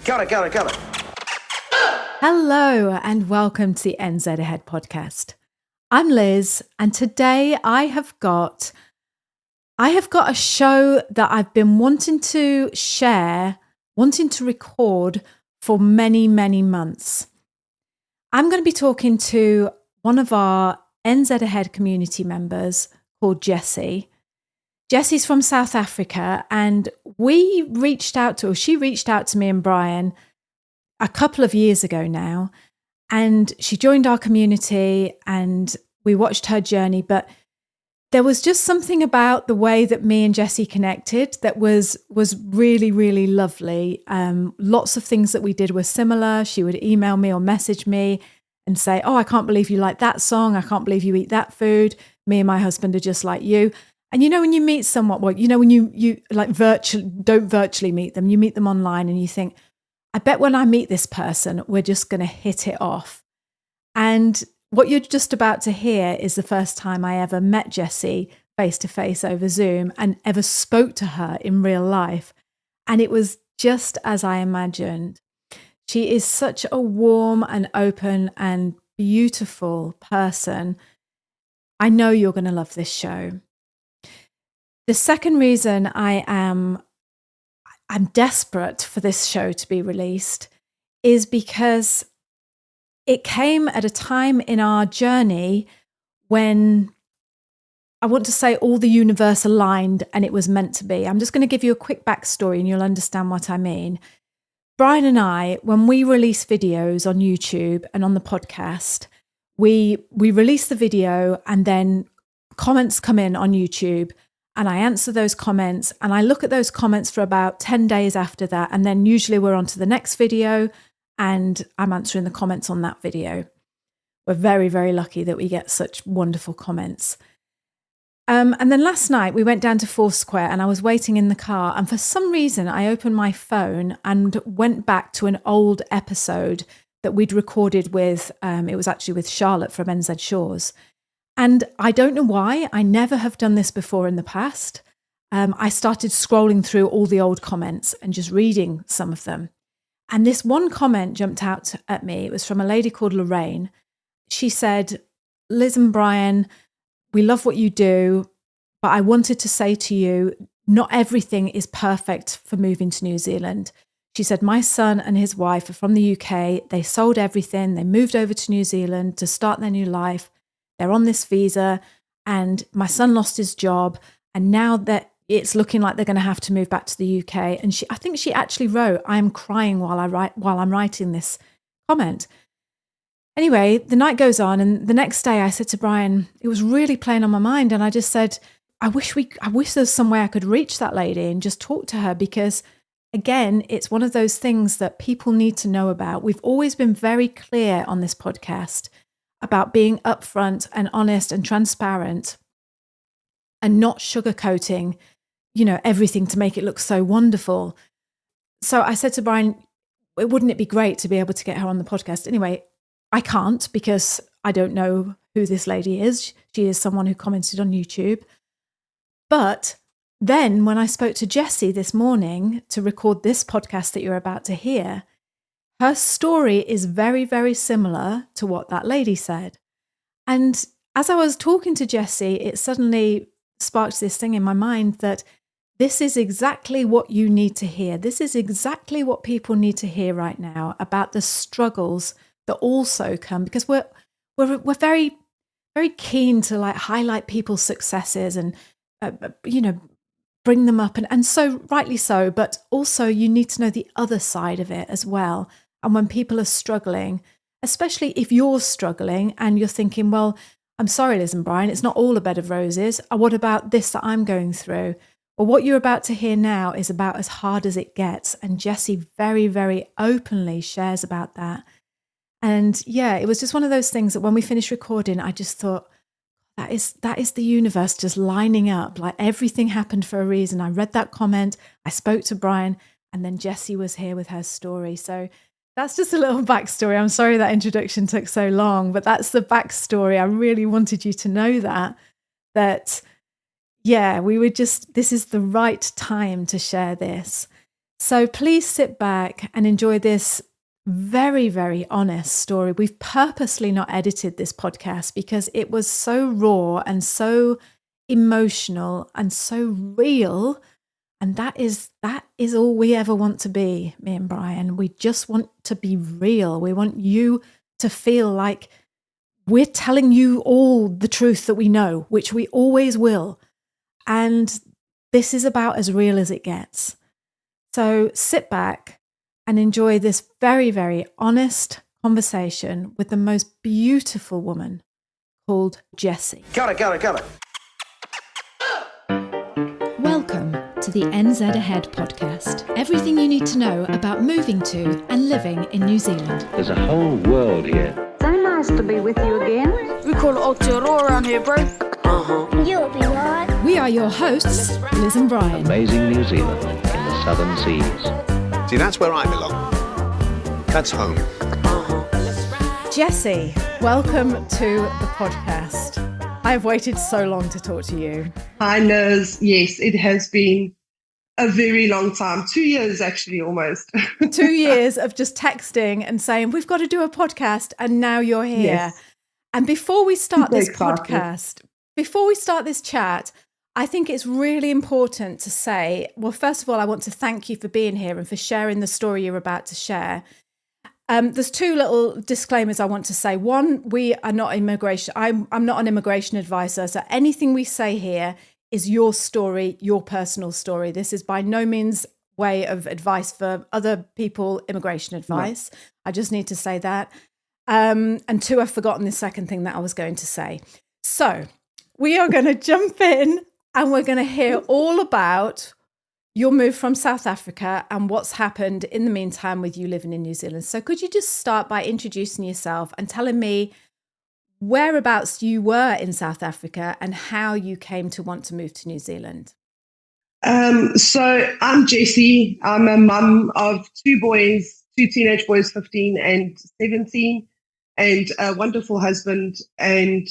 Kia ora. Hello and welcome to the NZ Ahead podcast. I'm Liz, and today I have got a show that I've been wanting to share, wanting to record for many, many months. I'm going to be talking to one of our NZ Ahead community members called Jessie. Jessie's from South Africa, and she reached out to me and Brian a couple of years ago now, and she joined our community and we watched her journey. But there was just something about the way that me and Jessie connected that was really, really lovely. Lots of things that we did were similar. She would email me or message me and say, "Oh, I can't believe you like that song. I can't believe you eat that food. Me and my husband are just like you." And you know, when you meet someone, when you like don't virtually meet them, you meet them online and you think, I bet when I meet this person, we're just going to hit it off. And what you're just about to hear is the first time I ever met Jessie face to face over Zoom and ever spoke to her in real life. And it was just as I imagined. She is such a warm and open and beautiful person. I know you're going to love this show. The second reason I'm desperate for this show to be released is because it came at a time in our journey when I want to say all the universe aligned and it was meant to be. I'm just going to give you a quick backstory and you'll understand what I mean. Brian and I, when we release videos on YouTube and on the podcast, we release the video and then comments come in on YouTube. And I answer those comments and I look at those comments for about 10 days after that. And then usually we're on to the next video and I'm answering the comments on that video. We're very, very lucky that we get such wonderful comments. And then last night we went down to Foursquare and I was waiting in the car. And for some reason, I opened my phone and went back to an old episode that we'd recorded with, it was actually with Charlotte from NZ Shores. And I don't know why, I never have done this before in the past. I started scrolling through all the old comments and just reading some of them. And this one comment jumped out at me. It was from a lady called Lorraine. She said, "Liz and Brian, we love what you do, but I wanted to say to you, not everything is perfect for moving to New Zealand." She said, "My son and his wife are from the UK. They sold everything. They moved over to New Zealand to start their new life. They're on this visa and my son lost his job. And now that it's looking like they're going to have to move back to the UK." And I think she actually wrote, "I am crying while I'm writing this comment." Anyway, the night goes on. And the next day I said to Brian, it was really playing on my mind. And I just said, I wish there's some way I could reach that lady and just talk to her, because again, it's one of those things that people need to know about. We've always been very clear on this podcast about being upfront and honest and transparent and not sugarcoating, everything to make it look so wonderful. So I said to Brian, wouldn't it be great to be able to get her on the podcast? Anyway, I can't because I don't know who this lady is. She is someone who commented on YouTube. But then when I spoke to Jessie this morning to record this podcast that you're about to hear, her story is very, very similar to what that lady said. And as I was talking to Jessie, it suddenly sparked this thing in my mind that this is exactly what you need to hear. This is exactly what people need to hear right now about the struggles that also come, because we're very, very keen to like highlight people's successes and, bring them up. And so rightly so, but also you need to know the other side of it as well. And when people are struggling, especially if you're struggling and you're thinking, well, I'm sorry, Liz and Brian, it's not all a bed of roses. What about this that I'm going through? Well, what you're about to hear now is about as hard as it gets. And Jessie very, very openly shares about that. And yeah, it was just one of those things that when we finished recording, I just thought, that is the universe just lining up. Like everything happened for a reason. I read that comment, I spoke to Brian, and then Jessie was here with her story. So that's just a little backstory. I'm sorry that introduction took so long, but that's the backstory. I really wanted you to know that, yeah, this is the right time to share this. So please sit back and enjoy this very, very honest story. We've purposely not edited this podcast because it was so raw and so emotional and so real. And that is all we ever want to be, me and Brian. We just want to be real. We want you to feel like we're telling you all the truth that we know, which we always will. And this is about as real as it gets. So sit back and enjoy this very, very honest conversation with the most beautiful woman called Jessie. Got it. Welcome to the NZ Ahead podcast. Everything you need to know about moving to and living in New Zealand. There's a whole world here. So nice to be with you again. We call it Aotearoa around here, bro. You'll be right. We are your hosts, Liz and Brian. Amazing New Zealand in the southern seas. See, that's where I belong. That's home. Jessie, welcome to the podcast. I've waited so long to talk to you. Hi, Liz. Yes, it has been a very long time. 2 years, actually, almost. 2 years of just texting and saying, we've got to do a podcast, and now you're here. Yes. And before we start this Exactly. podcast, before we start this chat, I think it's really important to say, well, first of all, I want to thank you for being here and for sharing the story you're about to share. There's two little disclaimers I want to say. One, we are not immigration. I'm not an immigration advisor. So anything we say here is your story, your personal story. This is by no means way of advice for other people, immigration advice. No. I just need to say that. And two, I've forgotten the second thing that I was going to say. So we are going to jump in and we're going to hear all about your move from South Africa and what's happened in the meantime with you living in New Zealand. So could you just start by introducing yourself and telling me whereabouts you were in South Africa and how you came to want to move to New Zealand? So I'm Jessie. I'm a mum of two boys, two teenage boys, 15 and 17, and a wonderful husband. And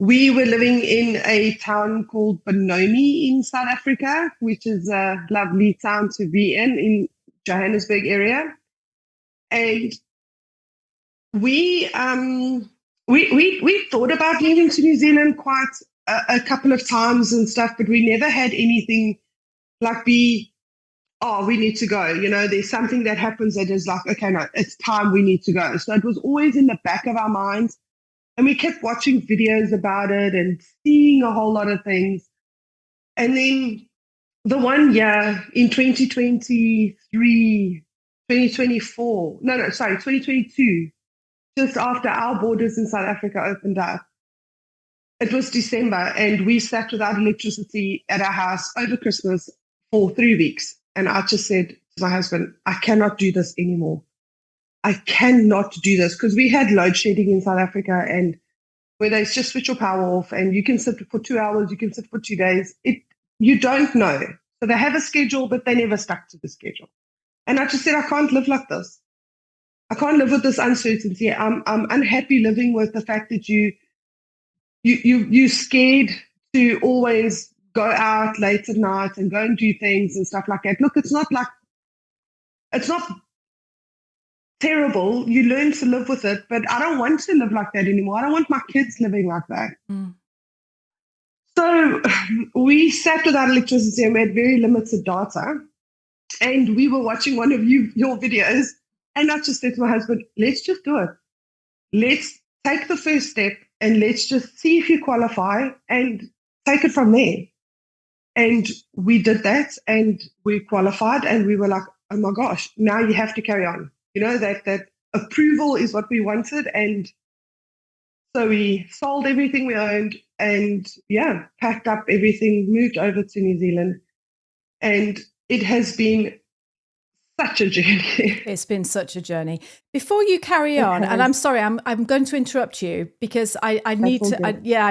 we were living in a town called Bonomi in South Africa, which is a lovely town to be in Johannesburg area. And we thought about moving to New Zealand quite a couple of times and stuff, but we never had anything like we need to go. You know, there's something that happens that is like, okay, no, it's time, we need to go. So it was always in the back of our minds. And we kept watching videos about it and seeing a whole lot of things. And then the one year in 2022, just after our borders in South Africa opened up, it was December and we sat without electricity at our house over Christmas for 3 weeks. And I just said to my husband, I cannot do this anymore. I cannot do this, because we had load shedding in South Africa, and where they just switch your power off and you can sit for 2 hours, you can sit for 2 days. You don't know. So they have a schedule, but they never stuck to the schedule. And I just said, I can't live like this. I can't live with this uncertainty. I'm unhappy living with the fact that you're scared to always go out late at night and go and do things and stuff like that. Look, it's not terrible. You learn to live with it, but I don't want to live like that anymore. I don't want my kids living like that. Mm. So we sat without electricity and we had very limited data. And we were watching one of your videos, and I just said to my husband, let's just do it. Let's take the first step and let's just see if you qualify and take it from there. And we did that and we qualified, and we were like, oh my gosh, now you have to carry on. You know, that approval is what we wanted. And so we sold everything we owned and, packed up everything, moved over to New Zealand. And it has been such a journey. It's been such a journey. Before you carry on, and I'm sorry, I'm going to interrupt you because I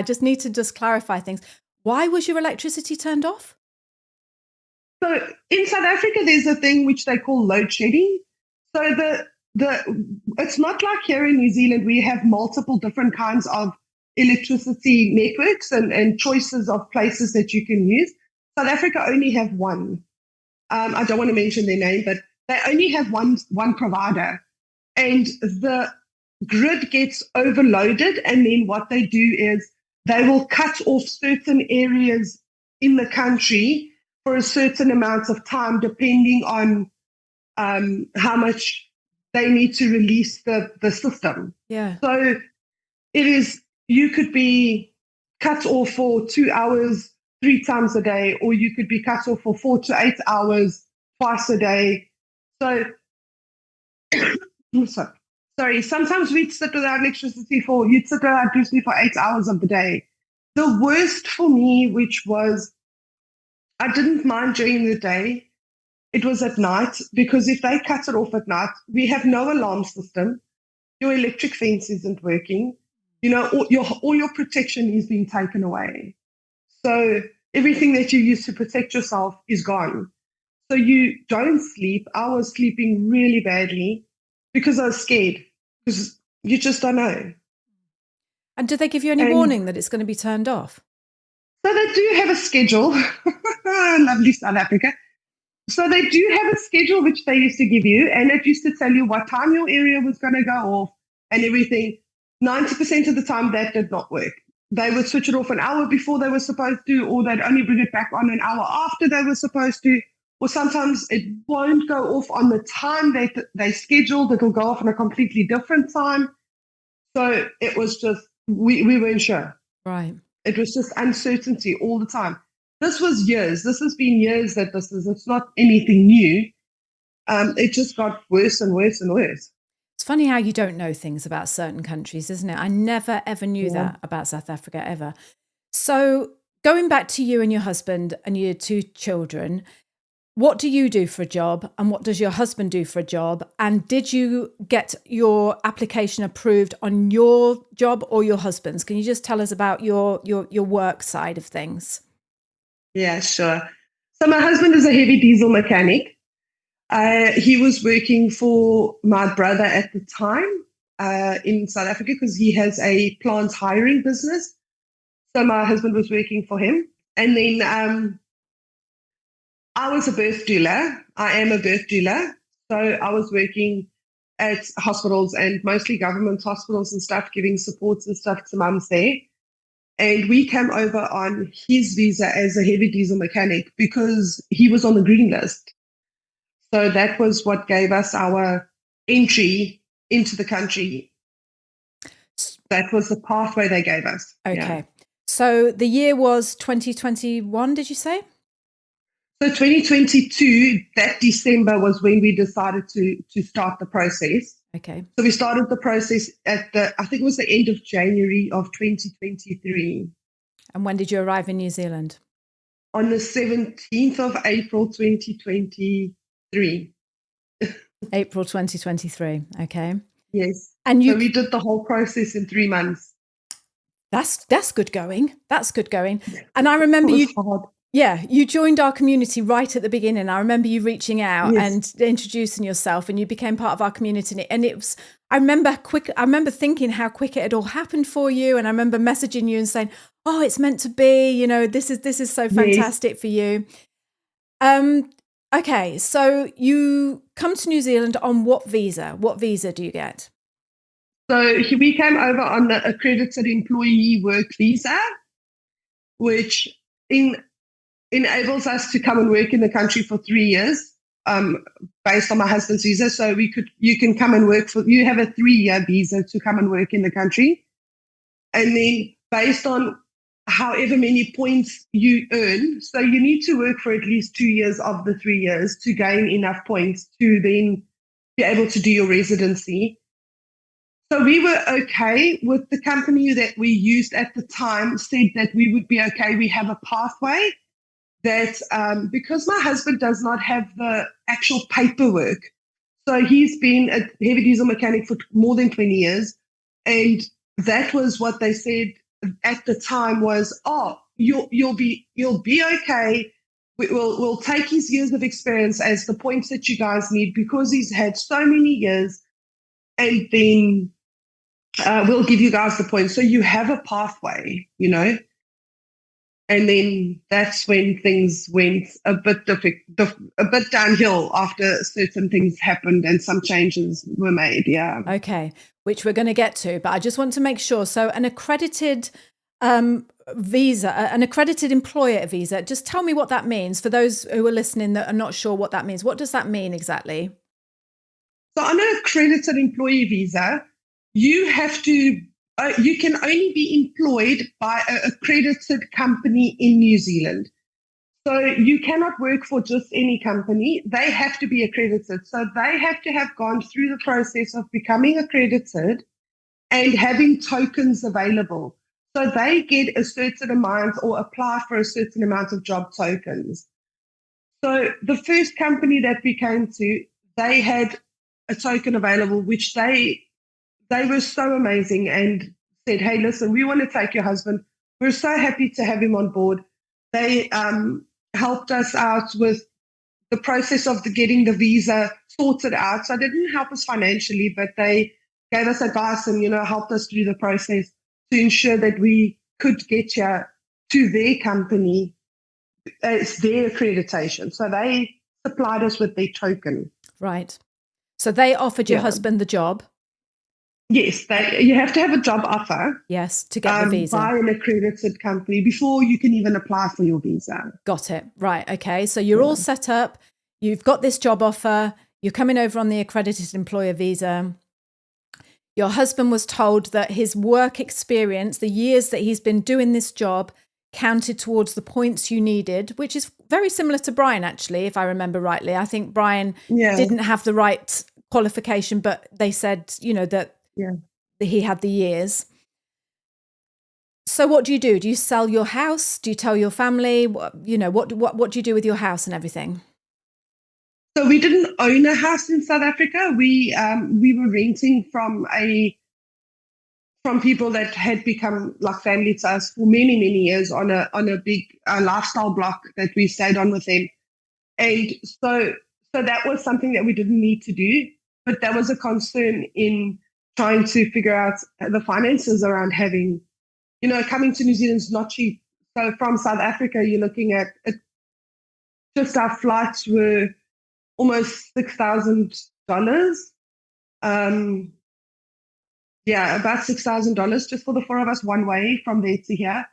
just need to just clarify things. Why was your electricity turned off? So in South Africa, there's a thing which they call load shedding. So it's not like here in New Zealand we have multiple different kinds of electricity networks and choices of places that you can use. South Africa only have one. I don't want to mention their name, but they only have one provider, and the grid gets overloaded. And then what they do is they will cut off certain areas in the country for a certain amount of time, depending on how much they need to release the system. Yeah. So it is, you could be cut off for 2 hours 3 times a day, or you could be cut off for 4 to 8 hours twice a day. So, sorry, sometimes you'd sit without electricity for 8 hours of the day. The worst for me, which was, I didn't mind during the day, it was at night, because if they cut it off at night, we have no alarm system. Your electric fence isn't working. You know, all your protection is being taken away. So everything that you use to protect yourself is gone. So you don't sleep. I was sleeping really badly because I was scared, because you just don't know. And did they give you any warning that it's going to be turned off? So they do have a schedule. Lovely South Africa. So they do have a schedule which they used to give you, and it used to tell you what time your area was going to go off and everything. 90% of the time that did not work. They would switch it off an hour before they were supposed to, or they'd only bring it back on an hour after they were supposed to, or sometimes it won't go off on the time they scheduled. It'll go off on a completely different time. So it was just, we weren't sure. Right. It was just uncertainty all the time. This was years. This has been years that it's not anything new. It just got worse and worse and worse. It's funny how you don't know things about certain countries, isn't it? I never, ever knew that about South Africa, ever. So going back to you and your husband and your 2 children, what do you do for a job and what does your husband do for a job? And did you get your application approved on your job or your husband's? Can you just tell us about your work side of things? Yeah, sure. So my husband is a heavy diesel mechanic. He was working for my brother at the time in South Africa, because he has a plant hiring business. So my husband was working for him. And then I was a birth doula. I am a birth doula. So I was working at hospitals, and mostly government hospitals and stuff, giving supports and stuff to mums there. And we came over on his visa as a heavy diesel mechanic because he was on the green list. So that was what gave us our entry into the country. That was the pathway they gave us. Okay. Yeah. So the year was 2021, did you say? So 2022, that December was when we decided to start the process. Okay. So we started the process I think it was the end of January of 2023. And when did you arrive in New Zealand? On the 17th of April, 2023. April 2023. Okay. Yes. And so we did the whole process in 3 months. That's good going. That's good going. And I remember you joined our community right at the beginning. I remember you reaching out and introducing yourself, and you became part of our community. And it was, I remember thinking how quick it had all happened for you. And I remember messaging you and saying, oh, it's meant to be, you know, this is so fantastic for you. Okay. So you come to New Zealand on what visa? What visa do you get? So we came over on the accredited employee work visa, which enables us to come and work in the country for 3 years, based on my husband's visa. So you can come and work you have a 3-year visa to come and work in the country. And then based on however many points you earn, so you need to work for at least 2 years of the 3 years to gain enough points to then be able to do your residency. So we were okay with the company that we used at the time, said that we would be okay. We have a pathway that because my husband does not have the actual paperwork. So he's been a heavy diesel mechanic for more than 20 years. And that was what they said at the time was, oh, you'll be okay. We'll take his years of experience as the points that you guys need because he's had so many years. And then we'll give you guys the points. So you have a pathway, you know. And then that's when things went a bit downhill after certain things happened and some changes were made. Yeah. Okay, which we're going to get to, but I just want to make sure. So an accredited visa, an accredited employer visa, just tell me what that means for those who are listening that are not sure what that means. What does that mean exactly? So on an accredited employee visa, you have to, you can only be employed by an accredited company in New Zealand. So you cannot work for just any company. They have to be accredited. So they have to have gone through the process of becoming accredited and having tokens available. So they get a certain amount or apply for a certain amount of job tokens. So the first company that we came to, they had a token available, which they were so amazing and said, hey, listen, we want to take your husband. We're so happy to have him on board. They helped us out with the process of getting the visa sorted out. So they didn't help us financially, but they gave us advice and, helped us through the process to ensure that we could get here to their company as their accreditation. So they supplied us with their token. Right. So they offered your husband the job? Yes, you have to have a job offer. Yes, to get the visa. By an accredited company before you can even apply for your visa. Got it. Right. Okay. So you're all set up. You've got this job offer. You're coming over on the accredited employer visa. Your husband was told that his work experience, the years that he's been doing this job, counted towards the points you needed, which is very similar to Brian, actually, if I remember rightly. I think Brian didn't have the right qualification, but they said, that he had the years. So what do you do? Do you sell your house? Do you tell your family? What do you do with your house and everything? So we didn't own a house in South Africa. We were renting from people that had become like family to us for many, many years on a big lifestyle block that we stayed on with them. And so that was something that we didn't need to do, but that was a concern in trying to figure out the finances around having, coming to New Zealand is not cheap. So from South Africa, you're looking at just our flights were almost $6,000. About $6,000 just for the four of us one way from there to here.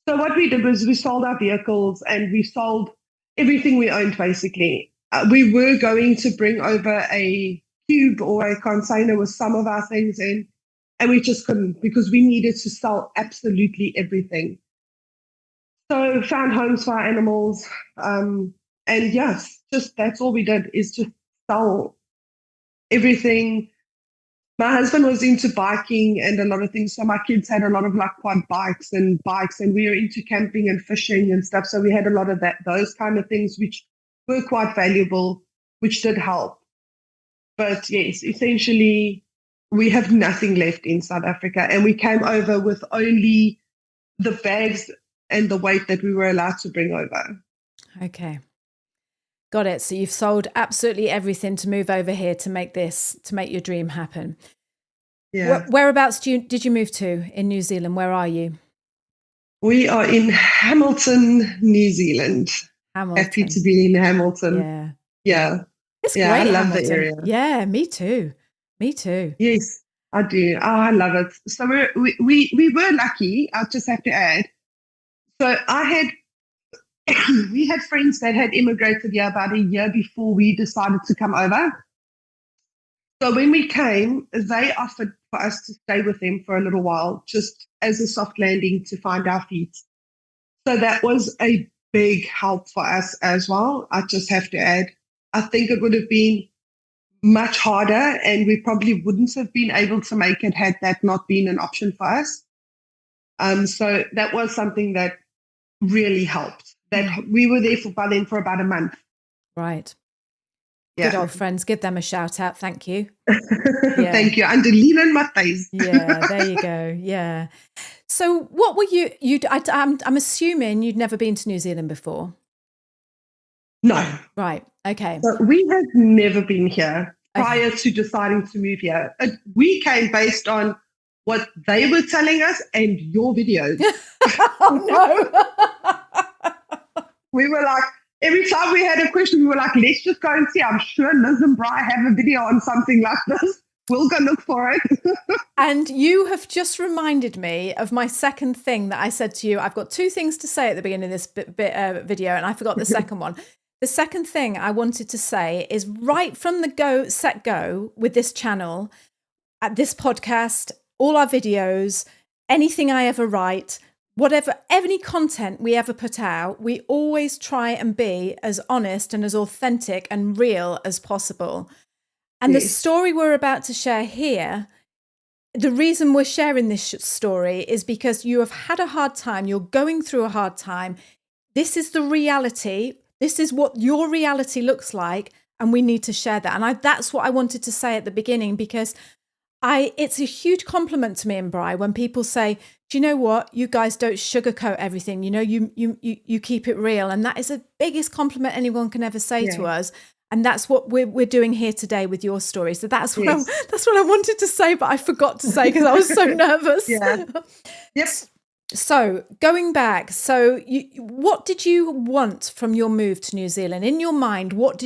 So what we did was we sold our vehicles and we sold everything we owned, basically. We were going to bring over a cube or a container with some of our things in, and we just couldn't because we needed to sell absolutely everything. So found homes for our animals. And yes, just that's all we did is just sell everything. My husband was into biking and a lot of things. So my kids had a lot of like quad bikes, and we were into camping and fishing and stuff. So we had a lot of those kind of things, which were quite valuable, which did help. But yes, essentially we have nothing left in South Africa, and we came over with only the bags and the weight that we were allowed to bring over. Okay. Got it. So you've sold absolutely everything to move over here to make your dream happen. Yeah. Whereabouts did you move to in New Zealand? Where are you? We are in Hamilton, New Zealand. Hamilton. Happy to be in Hamilton. Yeah. Yeah. It's great. I love the area. Yeah, me too. Yes, I do. Oh, I love it. So we were lucky. I'll just have to add. So we had friends that had immigrated here about a year before we decided to come over. So when we came, they offered for us to stay with them for a little while, just as a soft landing to find our feet. So that was a big help for us as well. I just have to add, I think it would have been much harder and we probably wouldn't have been able to make it had that not been an option for us. So that was something that really helped. That we were there by then for about a month. Right. Yeah. Good old friends. Give them a shout out. Thank you. Yeah. Thank you. Under Lena and Matthijs. Yeah, there you go. Yeah. So what were I'm assuming you'd never been to New Zealand before. No. Right. Okay. So we had never been here prior to deciding to move here. We came based on what they were telling us and your videos. Oh no. We were like, every time we had a question, we were like, let's just go and see. I'm sure Liz and Bri have a video on something like this. We'll go look for it. And you have just reminded me of my second thing that I said to you. I've got two things to say at the beginning of this video, and I forgot the second one. The second thing I wanted to say is right from the go with this channel, at this podcast, all our videos, anything I ever write, whatever, any content we ever put out, we always try and be as honest and as authentic and real as possible. And the story we're about to share here, the reason we're sharing this story is because you have had a hard time. You're going through a hard time. This is the reality. This is what your reality looks like. And we need to share that. And that's what I wanted to say at the beginning, because it's a huge compliment to me and Bri when people say, do you know what? You guys don't sugarcoat everything. You know, you keep it real. And that is the biggest compliment anyone can ever say to us. And that's what we're doing here today with your story. So that's what I wanted to say, but I forgot to say because I was so nervous. Yep. So going back, what did you want from your move to New Zealand? In your mind, what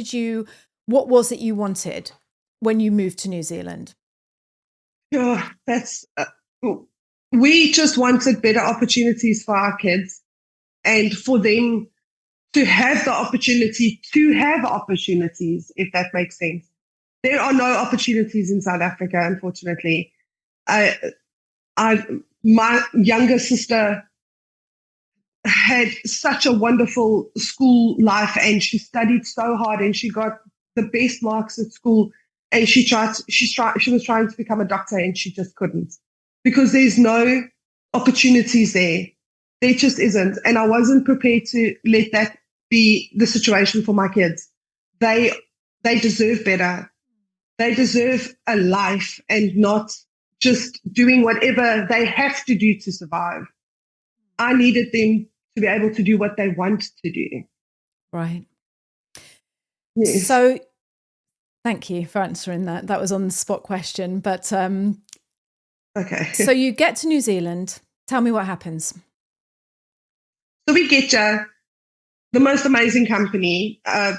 was it you wanted when you moved to New Zealand? We just wanted better opportunities for our kids and for them to have the opportunity to have opportunities, if that makes sense. There are no opportunities in South Africa, unfortunately. My younger sister had such a wonderful school life, and she studied so hard, and she got the best marks at school. And she was trying to become a doctor, and she just couldn't, because there's no opportunities there. There just isn't. And I wasn't prepared to let that be the situation for my kids. They deserve better. They deserve a life and not just doing whatever they have to do to survive. I needed them to be able to do what they want to do. Right. Yes. So thank you for answering that. That was on the spot question, but okay. So you get to New Zealand. Tell me what happens. So we get the most amazing company that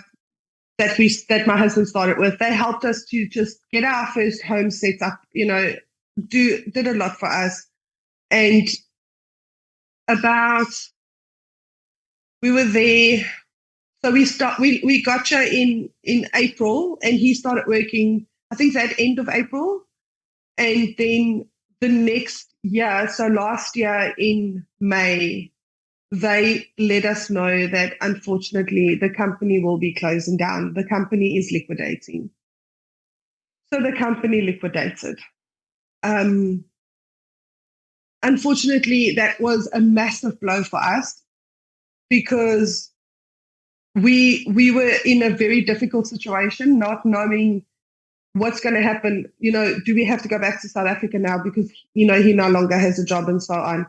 my husband started with. They helped us to just get our first home set up, did a lot for us. And we were there. So we got you in April, and he started working, I think that end of April. And then the next year, so last year in May, they let us know that unfortunately the company will be closing down. The company is liquidating. So the company liquidated. Unfortunately, that was a massive blow for us, because we were in a very difficult situation, not knowing what's going to happen. Do we have to go back to South Africa now because, he no longer has a job and so on.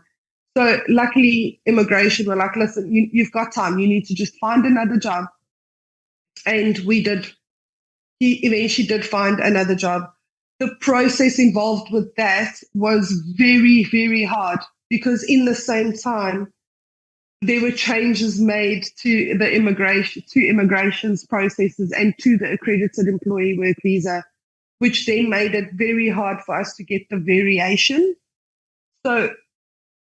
So luckily, immigration were like, listen, you've got time. You need to just find another job. And we did. He eventually did find another job. The process involved with that was very, very hard, because in the same time, there were changes made to the immigration's processes and to the accredited employee work visa, which then made it very hard for us to get the variation. So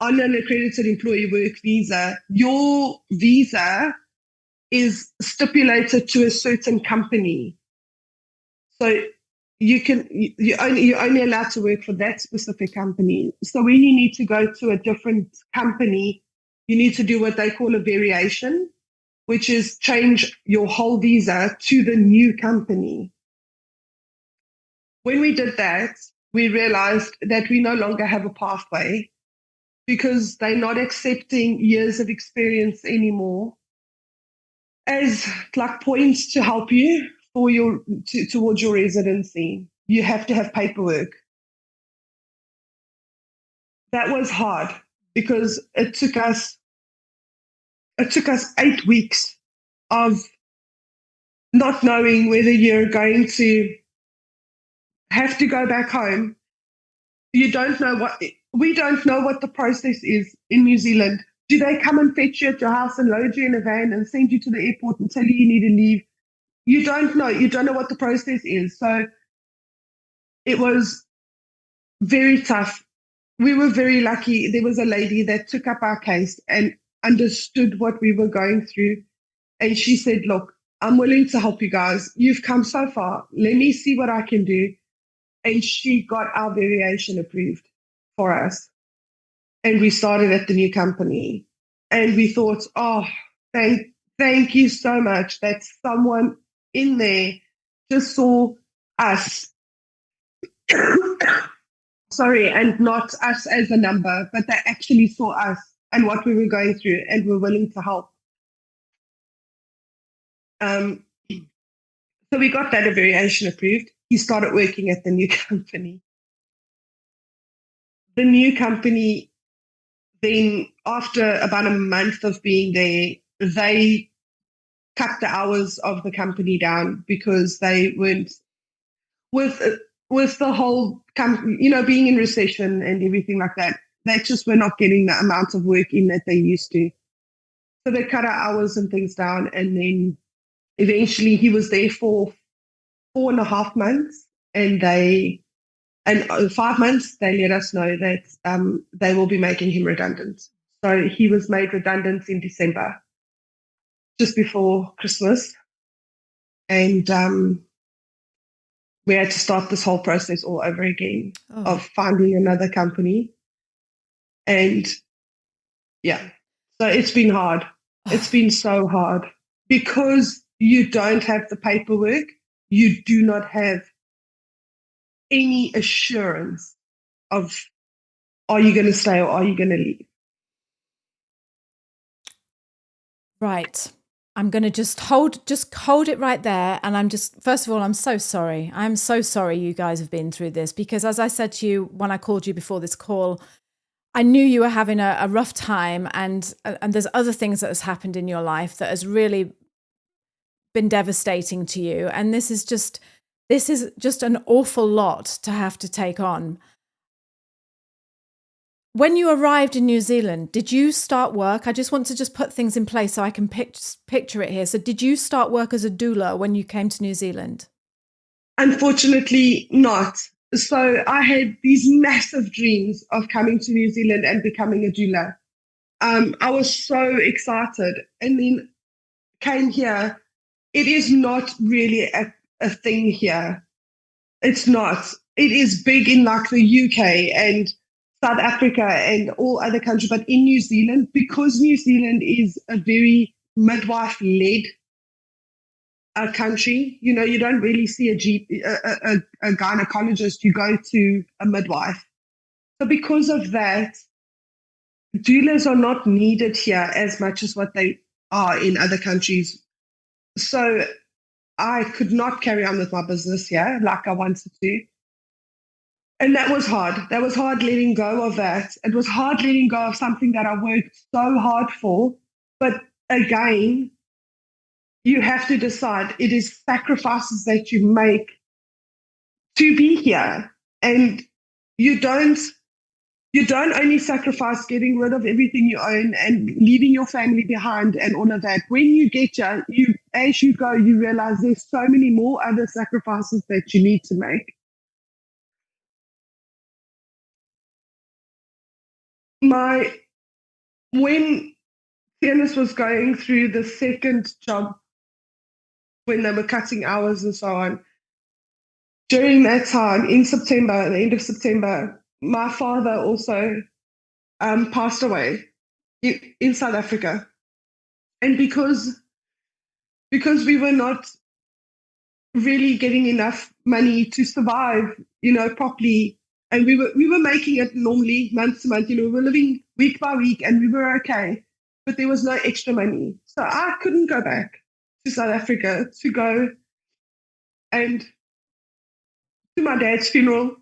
on an accredited employee work visa, your visa is stipulated to a certain company. So you're only allowed to work for that specific company. So when you need to go to a different company, you need to do what they call a variation, which is change your whole visa to the new company. When we did that, we realized that we no longer have a pathway, because they're not accepting years of experience anymore as like points to help you for towards your residency. You have to have paperwork. That was hard, because it took us 8 weeks of not knowing whether you're going to have to go back home you don't know we don't know what the process is in New Zealand. Do they come and fetch you at your house and load you in a van and send you to the airport and tell you need to leave? You don't know. You don't know what the process is. So it was very tough. We were very lucky. There was a lady that took up our case and understood what we were going through. And she said, look, I'm willing to help you guys. You've come so far. Let me see what I can do. And she got our variation approved for us. And we started at the new company. And we thought, oh, thank you so much that someone in there just saw us. Sorry, and not us as a number, but they actually saw us and what we were going through and were willing to help. So we got that variation approved. He started working at the new company. The new company, then after about a month of being there, they cut the hours of the company down because they weren't with the whole company, being in recession and everything like that. They just were not getting the amount of work in that they used to. So they cut our hours and things down, and then eventually he was there for 4.5 months, and 5 months they let us know that they will be making him redundant. So he was made redundant in December, just before Christmas, and we had to start this whole process all over again of finding another company. And yeah, so it's been hard. It's been so hard because you don't have the paperwork. You do not have any assurance of, are you going to stay or are you going to leave? Right. I'm going to just hold it right there. And first of all, I'm so sorry. I'm so sorry you guys have been through this, because as I said to you when I called you before this call, I knew you were having a rough time, and there's other things that has happened in your life that has really been devastating to you. And this is just an awful lot to have to take on. When you arrived in New Zealand, did you start work? I just want to put things in place so I can picture it here. So did you start work as a doula when you came to New Zealand? Unfortunately not. So I had these massive dreams of coming to New Zealand and becoming a doula. I was so excited, and then came here. It is not really a thing here. It's not. It is big in like the UK and South Africa and all other countries, but in New Zealand, because New Zealand is a very midwife-led country, you don't really see a gynecologist. You go to a midwife. So because of that, doulas are not needed here as much as what they are in other countries. So I could not carry on with my business here like I wanted to. And that was hard. That was hard letting go of that. It was hard letting go of something that I worked so hard for. But again, you have to decide. It is sacrifices that you make to be here. And you don't only sacrifice getting rid of everything you own and leaving your family behind and all of that. When you get here, as you go, you realize there's so many more other sacrifices that you need to make. When Tianis was going through the second job, when they were cutting hours and so on, during that time in September, at the end of September, my father also passed away in South Africa. And because we were not really getting enough money to survive, properly, and we were making it normally month to month, we were living week by week and we were okay, but there was no extra money. So I couldn't go back to South Africa to go and to my dad's funeral.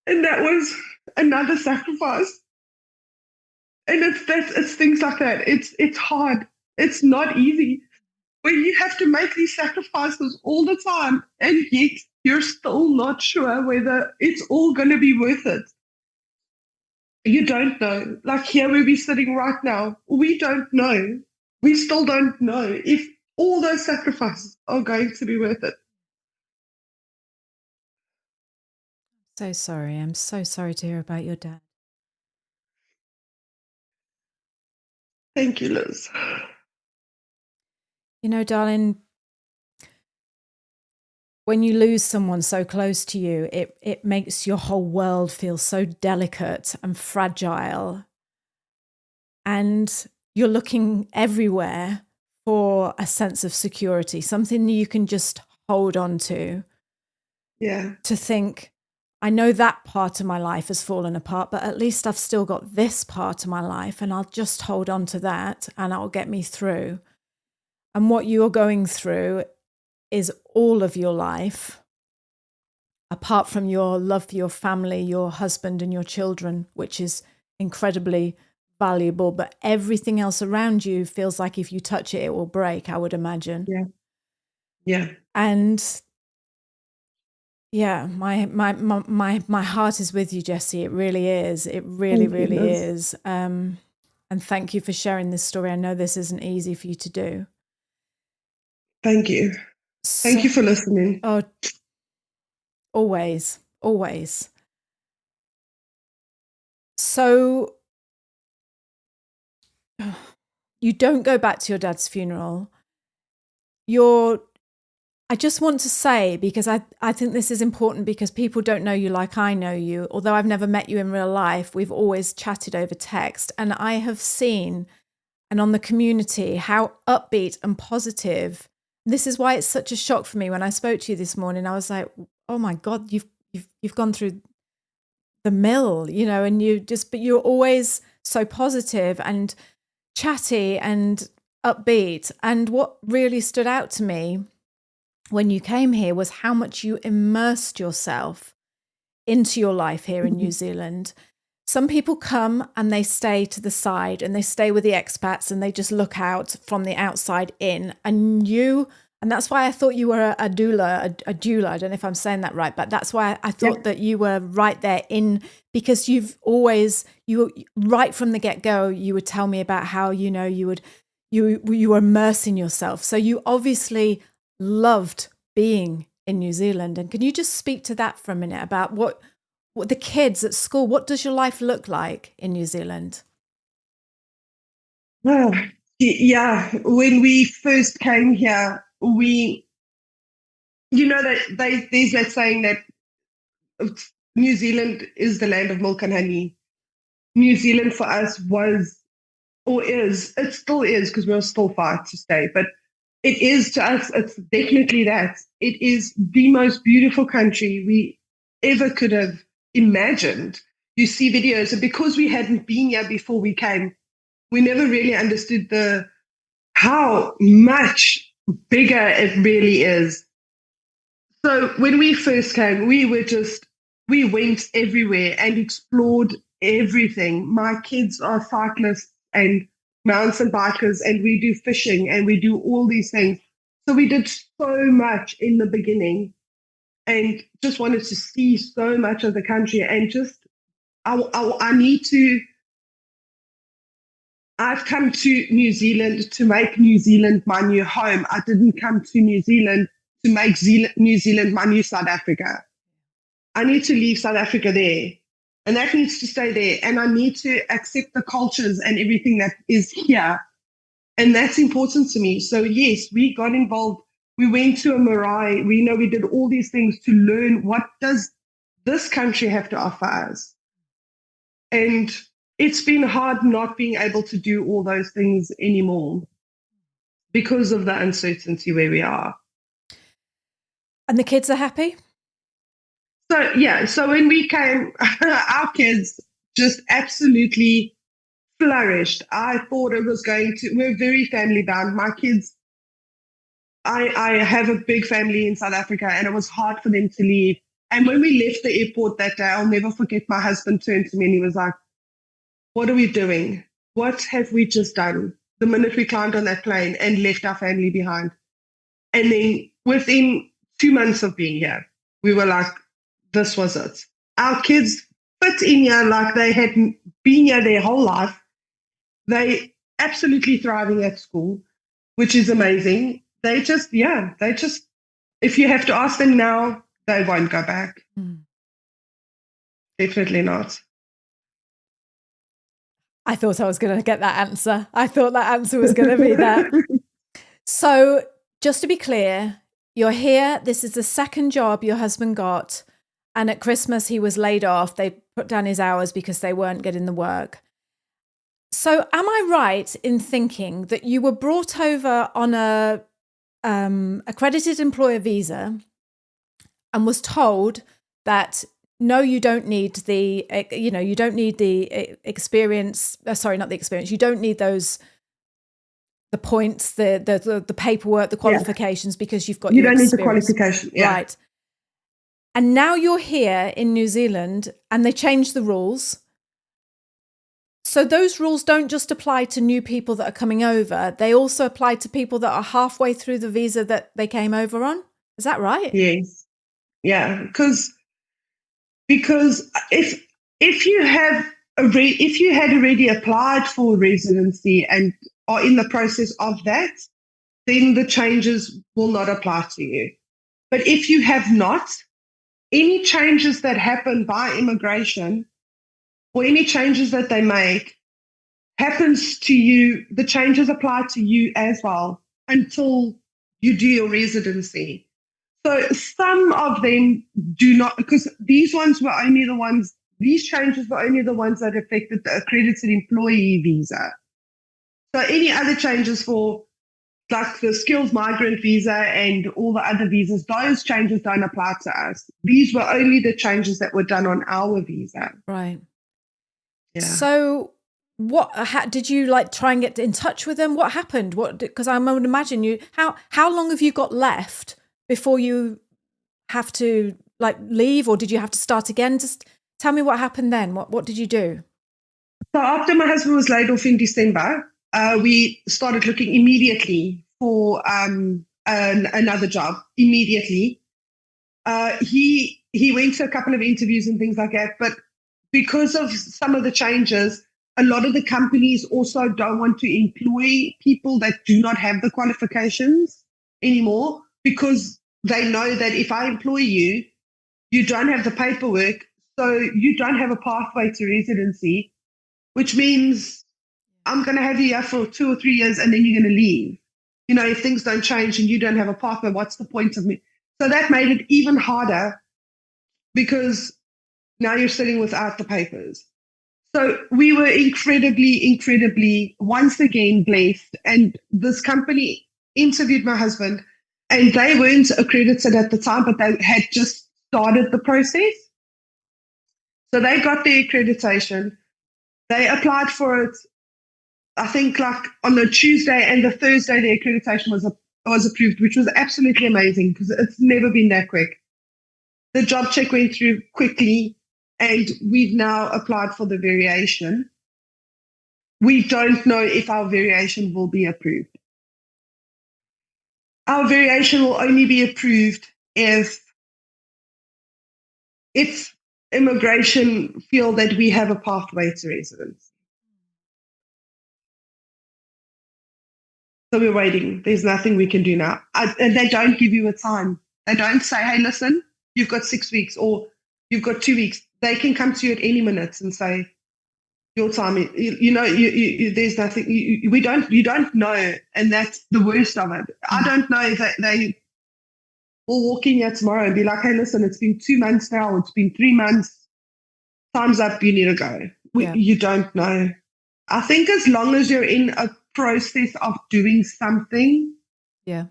And that was another sacrifice. And it's things like that. It's hard. It's not easy. When you have to make these sacrifices all the time, and yet you're still not sure whether it's all going to be worth it. You don't know. Like here where we're sitting right now, we don't know. We still don't know if all those sacrifices are going to be worth it. So sorry. I'm so sorry to hear about your dad. Thank you, Liz. You know, darling, when you lose someone so close to you, it makes your whole world feel so delicate and fragile. And you're looking everywhere for a sense of security, something you can just hold on to. Yeah. To think, I know that part of my life has fallen apart, but at least I've still got this part of my life, and I'll just hold on to that and it'll get me through. And what you're going through is all of your life, apart from your love for your family, your husband and your children, which is incredibly valuable, but everything else around you feels like if you touch it, it will break, I would imagine. Yeah. Yeah. And yeah, my heart is with you, Jessie. It really is. It really, Thank you, really Liz. is. And thank you for sharing this story. I know this isn't easy for you to do. Thank you. Thank you for listening. Oh, always, always. So you don't go back to your dad's funeral. I just want to say, because I think this is important because people don't know you like I know you. Although I've never met you in real life, we've always chatted over text. And I have seen, and on the community, how upbeat and positive. This is why it's such a shock for me. When I spoke to you this morning, I was like, oh my God, you've gone through the mill, you know, and but you're always so positive and chatty and upbeat. And what really stood out to me when you came here was how much you immersed yourself into your life here in New Zealand. Some people come and they stay to the side and they stay with the expats and they just look out from the outside in. And that's why I thought you were a doula. I don't know if I'm saying that right, but that's why I thought that you were right there in, because you right from the get-go, you would tell me about how, you know, you were immersing yourself. So you obviously loved being in New Zealand. And can you just speak to that for a minute about what the kids at school, what does your life look like in New Zealand? Oh, yeah, when we first came here, there's that saying that New Zealand is the land of milk and honey. New Zealand for us was, or is, it still is, because we're still far to stay, but it is to us, it's definitely that. It is the most beautiful country we ever could have imagined. You see videos, and because we hadn't been here before we came, we never really understood how much bigger it really is. So when we first came, we went everywhere and explored everything. My kids are cyclists and mountain bikers, and we do fishing and we do all these things. So we did so much in the beginning and just wanted to see so much of the country, and just I've come to New Zealand to make New Zealand my new home. I didn't come to New Zealand to make New Zealand my new South Africa. I need to leave South Africa there, and that needs to stay there. And I need to accept the cultures and everything that is here. And that's important to me. So yes, we got involved. We went to a marae. We did all these things to learn, what does this country have to offer us? And it's been hard not being able to do all those things anymore because of the uncertainty where we are. And the kids are happy? So when we came, our kids just absolutely flourished. I thought it was we're very family bound. My kids, I have a big family in South Africa, and it was hard for them to leave. And when we left the airport that day, I'll never forget, my husband turned to me and he was like, what are we doing? What have we just done? The minute we climbed on that plane and left our family behind. And then within 2 months of being here, we were like, this was it. Our kids fit in here like they had been here their whole life. They absolutely thriving at school, which is amazing. They just, if you have to ask them now, they won't go back. Definitely not. I thought I was going to get that answer. I thought that answer was going to be that. So just to be clear, you're here. This is the second job your husband got. And at Christmas, he was laid off. They put down his hours because they weren't getting the work. So am I right in thinking that you were brought over on a accredited employer visa and was told that, no, you don't need the, you don't need the experience. Sorry, not the experience. You don't need the points, the paperwork, the qualifications, because you've got you your don't experience. need the qualification. Yeah. Right. And now you're here in New Zealand and they changed the rules. So those rules don't just apply to new people that are coming over. They also apply to people that are halfway through the visa that they came over on. Is that right? Yes. Yeah. Because if you had already applied for residency and are in the process of that, then the changes will not apply to you. But if you have not, any changes that happen by immigration or any changes that they make happens to you, the changes apply to you as well until you do your residency. So some of them do not, because these changes were only the ones that affected the accredited employee visa. So any other changes for like the skilled migrant visa and all the other visas, those changes don't apply to us. These were only the changes that were done on our visa. Right. Yeah. So did you like try and get in touch with them? What happened? Because I would imagine how long have you got left before you have to like leave, or did you have to start again? Just tell me what happened then. What did you do? So after my husband was laid off in December, we started looking immediately for another job. Immediately, he went to a couple of interviews and things like that. But because of some of the changes, a lot of the companies also don't want to employ people that do not have the qualifications anymore, because they know that if I employ you, you don't have the paperwork, so you don't have a pathway to residency, which means I'm going to have you here for 2 or 3 years and then you're going to leave. You know, if things don't change and you don't have a pathway, what's the point of me? So that made it even harder, because now you're sitting without the papers. So we were incredibly, once again, blessed. And this company interviewed my husband, and they weren't accredited at the time, but they had just started the process. So they got their accreditation. They applied for it, I think, like on the Tuesday, and the Thursday the accreditation was approved, which was absolutely amazing because it's never been that quick. The job check went through quickly, and we've now applied for the variation. We don't know if our variation will be approved. Our variation will only be approved if immigration feel that we have a pathway to residence. So we're waiting. There's nothing we can do now. And they don't give you a time. They don't say, hey, listen, you've got 6 weeks or you've got 2 weeks. They can come to you at any minute and say, your time, there's nothing, you don't know. And that's the worst of it. I don't know that they will walk in here tomorrow and be like, hey, listen, it's been 2 months now, it's been 3 months, time's up, you need to go. You don't know. I think as long as you're in a process of doing something, they're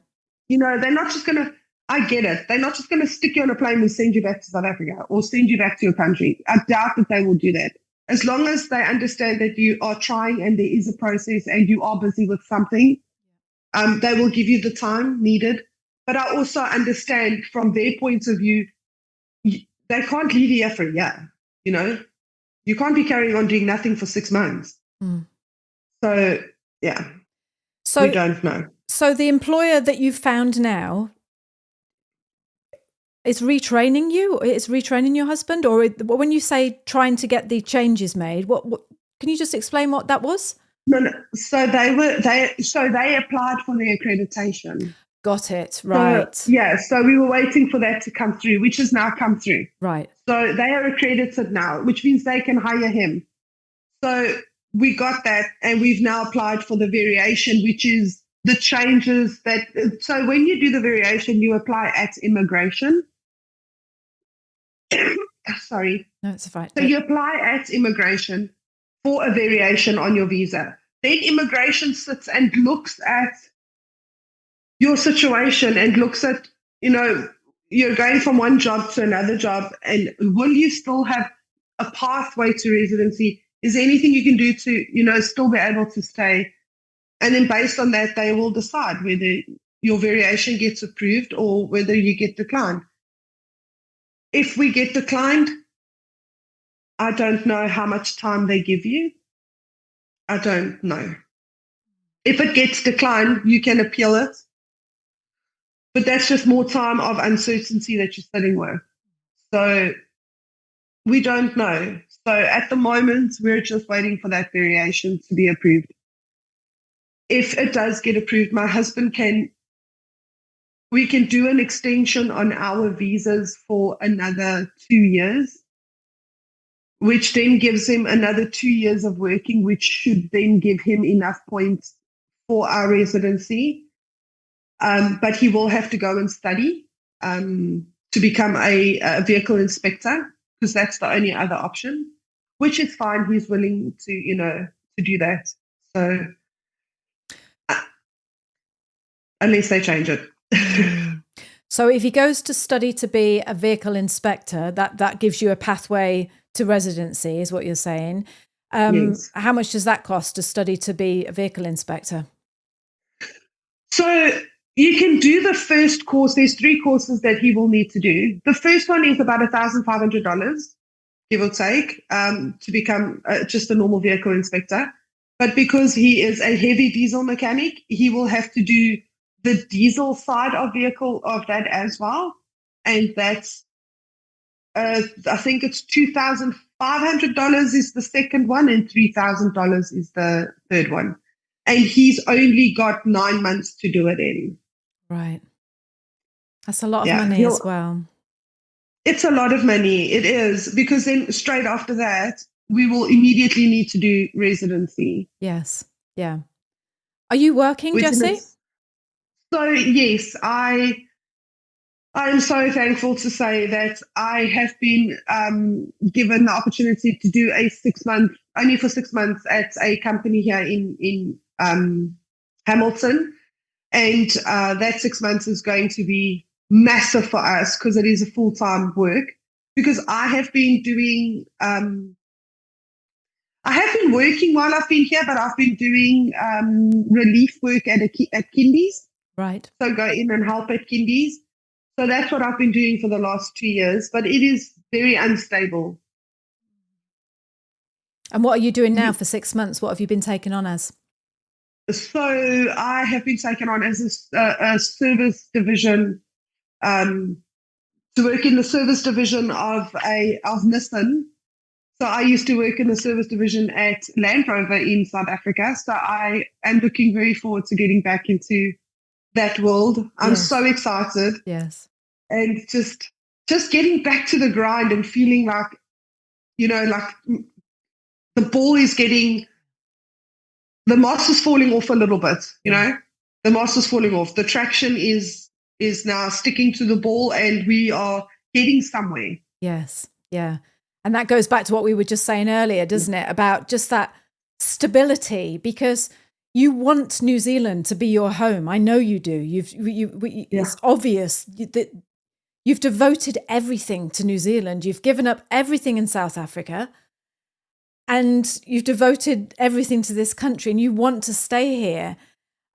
not just going to, I get it, they're not just going to stick you on a plane and send you back to South Africa or send you back to your country. I doubt that they will do that. As long as they understand that you are trying and there is a process and you are busy with something, they will give you the time needed. But I also understand from their point of view, they can't leave you here for a year. You can't be carrying on doing nothing for 6 months. So, yeah, we don't know. So the employer that you've found now, It's retraining you? It's retraining your husband? Or when you say trying to get the changes made, what can you just explain what that was? No. So they applied for the accreditation. Got it. Right. So we were waiting for that to come through, which has now come through. Right. So they are accredited now, which means they can hire him. So we got that, and we've now applied for the variation, which is the changes that. So when you do the variation, you apply at immigration. Sorry. No, it's fine. So you apply at immigration for a variation on your visa. Then immigration sits and looks at your situation and looks at, you're going from one job to another job, and will you still have a pathway to residency? Is there anything you can do to, still be able to stay? And then based on that, they will decide whether your variation gets approved or whether you get declined. If we get declined, I don't know how much time they give you. I don't know. If it gets declined, you can appeal it. But that's just more time of uncertainty that you're sitting with. So we don't know. So at the moment, we're just waiting for that variation to be approved. If it does get approved, my husband we can do an extension on our visas for another 2 years, which then gives him another 2 years of working, which should then give him enough points for our residency. But he will have to go and study to become a vehicle inspector, because that's the only other option, which is fine. He's willing to do that. So unless they change it. So if he goes to study to be a vehicle inspector, that gives you a pathway to residency, is what you're saying. Yes. How much does that cost to study to be a vehicle inspector? So you can do the first course. There's 3 courses that he will need to do. The first one is about $1,500, give or take, to become just a normal vehicle inspector. But because he is a heavy diesel mechanic, he will have to do the diesel side of that as well. And that's, I think it's $2,500 is the second one, and $3,000 is the third one. And he's only got 9 months to do it in. Right. That's a lot of money as well. It's a lot of money. It is, because then straight after that, we will immediately need to do residency. Yes. Yeah. Are you working, Jessie? So yes, I am so thankful to say that I have been given the opportunity to do only for 6 months at a company here in Hamilton. And that 6 months is going to be massive for us, because it is a full-time work. Because I have been doing, I have been working while I've been here, but I've been doing relief work at kindies. Right. So go in and help at kindies. So that's what I've been doing for the last 2 years, but it is very unstable. And what are you doing now for 6 months? What have you been taken on as? So I have been taken on as a service division, to work in the service division of Nissan. So I used to work in the service division at Land Rover in South Africa. So I am looking very forward to getting back into that world. I'm so excited. Yes. And just getting back to the grind and feeling like, like the ball is the moss is falling off a little bit, the moss is falling off. The traction is now sticking to the ball, and we are getting somewhere. Yes. Yeah. And that goes back to what we were just saying earlier, doesn't it? About just that stability, because you want New Zealand to be your home. I know you do. It's obvious that you've devoted everything to New Zealand. You've given up everything in South Africa, and you've devoted everything to this country, and you want to stay here.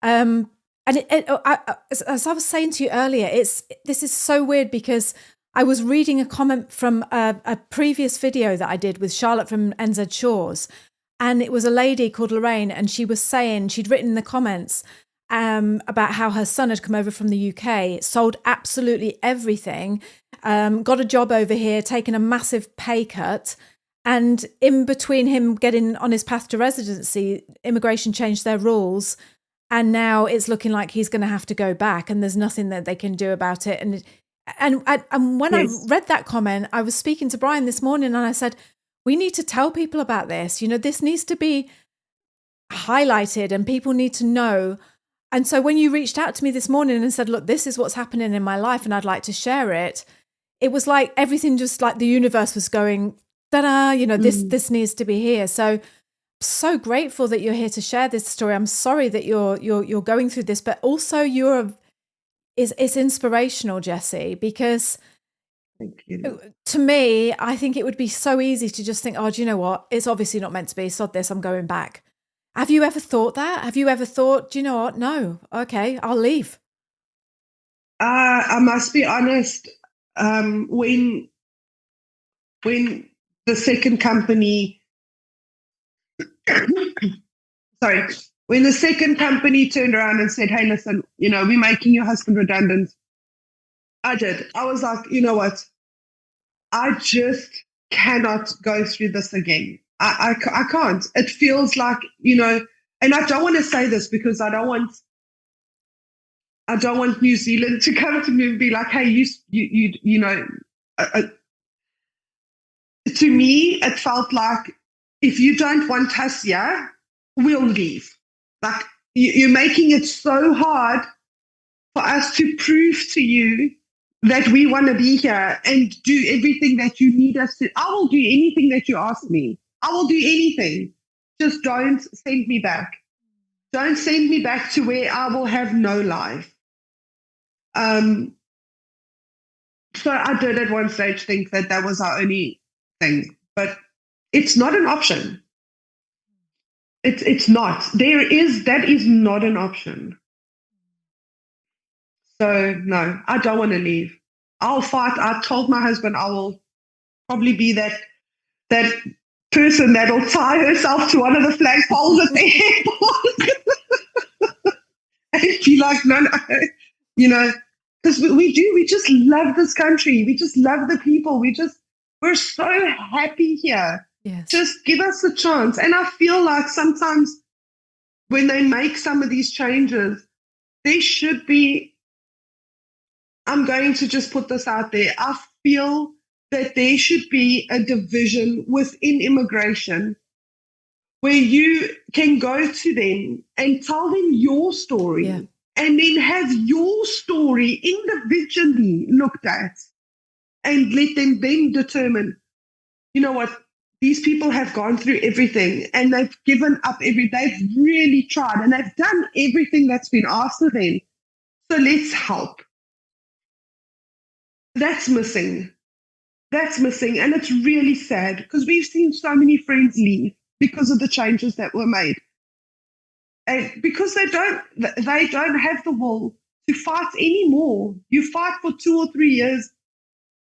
And as I was saying to you earlier, this is so weird, because I was reading a comment from a previous video that I did with Charlotte from NZ Shores. And it was a lady called Lorraine, and she was saying, she'd written in the comments, about how her son had come over from the UK, sold absolutely everything, got a job over here, taken a massive pay cut. And in between him getting on his path to residency, immigration changed their rules. And now it's looking like he's going to have to go back, and there's nothing that they can do about it. And when I read that comment, I was speaking to Brian this morning, and I said, we need to tell people about this. You know, this needs to be highlighted, and people need to know. And so when you reached out to me this morning and said, look, this is what's happening in my life, and I'd like to share it, it was like everything, just like the universe was going, ta-da, you know, this needs to be here. So grateful that you're here to share this story. I'm sorry that you're going through this, but also it's inspirational, Jessie, because Thank you. To me, I think it would be so easy to just think, oh, do you know what? It's obviously not meant to be. Sod this, I'm going back. Have you ever thought that? Have you ever thought, do you know what? No, okay, I'll leave. I must be honest. When the second company when the second company turned around and said, hey, listen, you know, we're making your husband redundant, I was like, you know what, I just cannot go through this again. I can't. It feels like, you know, and I don't want to say this because I don't want New Zealand to come to me and be like, hey, you know, to me, it felt like, if you don't want us here, we'll leave. Like, you're making it so hard for us to prove to you that we want to be here and do everything that you need us to. I will do anything that you ask me. I will do anything. Just don't send me back. Don't send me back to where I will have no life. So I did at one stage think that was our only thing, but it's not an option. It's not. That is not an option. So no, I don't want to leave. I'll fight. I told my husband I will probably be that person that'll tie herself to one of the flagpoles at the airport and be like, no, you know, because we just love this country. We just love the people. We're so happy here. Yes. Just give us a chance. And I feel like sometimes when they make some of these changes, there should be, I'm going to just put this out there, I feel that there should be a division within immigration where you can go to them and tell them your story, and then have your story individually looked at and let them then determine, you know what, these people have gone through everything and they've given up they've really tried and they've done everything that's been asked of them. So let's help. That's missing. And it's really sad because we've seen so many friends leave because of the changes that were made. And because they don't have the will to fight anymore. You fight for 2 or 3 years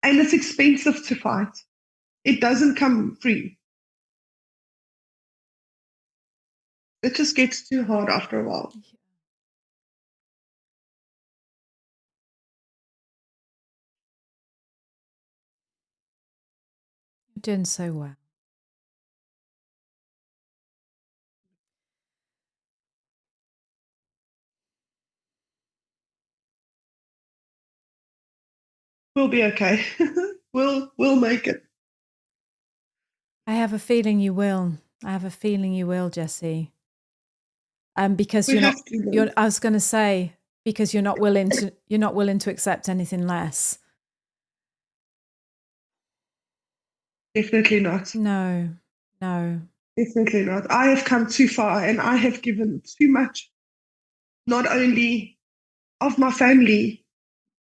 and it's expensive to fight. It doesn't come free. It just gets too hard after a while. You're doing so well. We'll be okay. We'll make it. I have a feeling you will. Jessie. Because I was going to say, because you're not willing to accept anything less. Definitely not. No. Definitely not. I have come too far and I have given too much, not only of my family,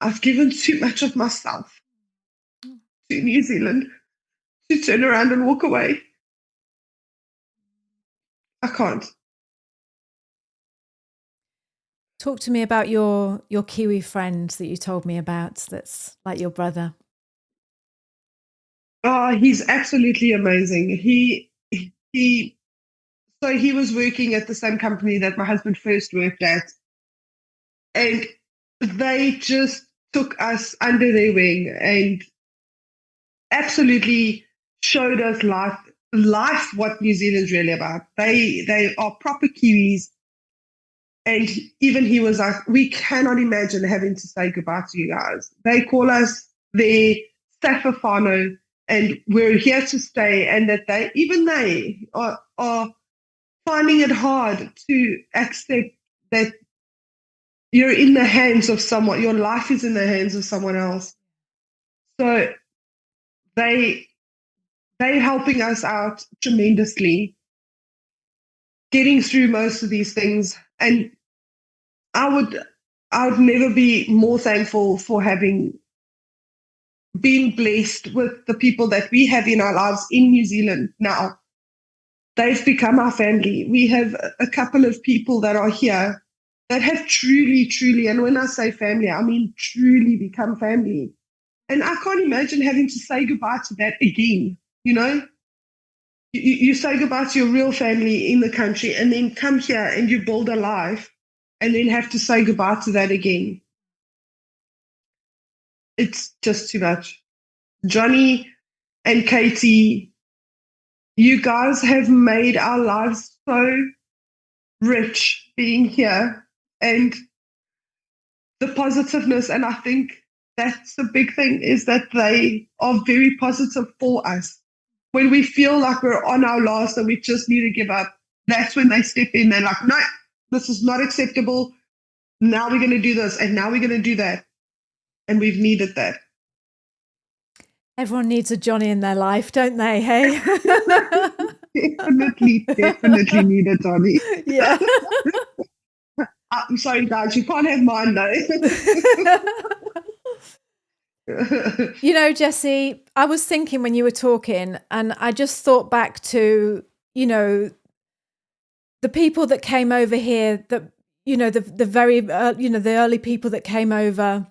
I've given too much of myself to New Zealand to turn around and walk away. I can't. Talk to me about your Kiwi friend that you told me about that's like your brother. Oh, he's absolutely amazing. He was working at the same company that my husband first worked at. And they just took us under their wing and absolutely showed us life what New Zealand's really about. They are proper Kiwis. And even he was like, we cannot imagine having to say goodbye to you guys. They call us their Stafafano, and we're here to stay. And that they are finding it hard to accept that you're in the hands of someone, your life is in the hands of someone else. So they're helping us out tremendously, getting through most of these things. And I would never be more thankful for having been blessed with the people that we have in our lives in New Zealand now. They've become our family. We have a couple of people that are here that have truly, and when I say family, I mean truly become family. And I can't imagine having to say goodbye to that again, you know? You say goodbye to your real family in the country and then come here and you build a life and then have to say goodbye to that again. It's just too much. Johnny and Katie, you guys have made our lives so rich being here, and the positiveness, and I think that's the big thing, is that they are very positive for us. When we feel like we're on our last and we just need to give up, that's when they step in. They're like, no, this is not acceptable. Now we're going to do this, and now we're going to do that. And we've needed that. Everyone needs a Johnny in their life, don't they? Hey, definitely need a Johnny. Yeah. I'm sorry, guys, you can't have mine though. You know, Jessie, I was thinking when you were talking, and I just thought back to, you know, the people that came over here, that, you know, the very, the early people that came over